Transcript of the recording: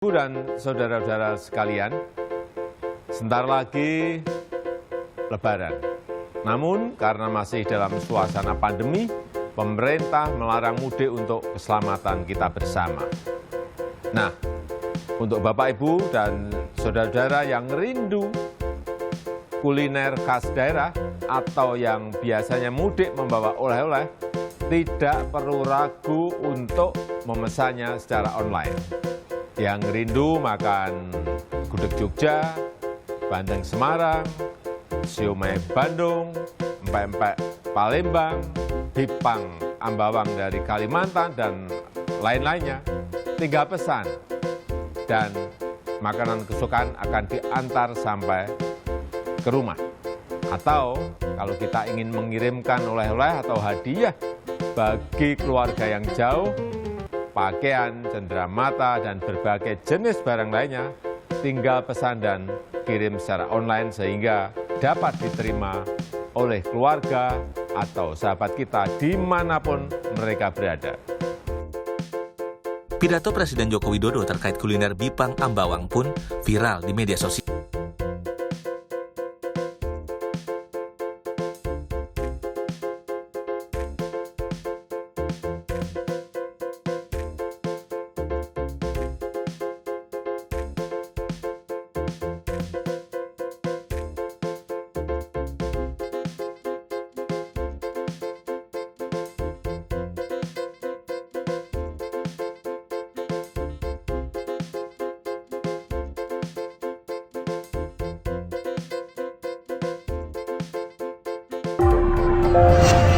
Ibu dan saudara-saudara sekalian, sebentar lagi Lebaran. Namun karena masih dalam suasana pandemi, pemerintah melarang mudik untuk keselamatan kita bersama. Nah, untuk Bapak, Ibu, dan saudara-saudara yang rindu kuliner khas daerah atau yang biasanya mudik membawa oleh-oleh, tidak perlu ragu untuk memesannya secara online. Yang rindu makan gudeg Jogja, bandeng Semarang, siomay Bandung, empek-empek Palembang, hipang Ambawang dari Kalimantan, dan lain-lainnya, tinggal pesan. Dan makanan kesukaan akan diantar sampai ke rumah. Atau kalau kita ingin mengirimkan oleh-oleh atau hadiah bagi keluarga yang jauh, pakaian, cenderamata, dan berbagai jenis barang lainnya, tinggal pesan dan kirim secara online sehingga dapat diterima oleh keluarga atau sahabat kita dimanapun mereka berada. Pidato Presiden Joko Widodo terkait kuliner Bipang Ambawang pun viral di media sosial. Thank you.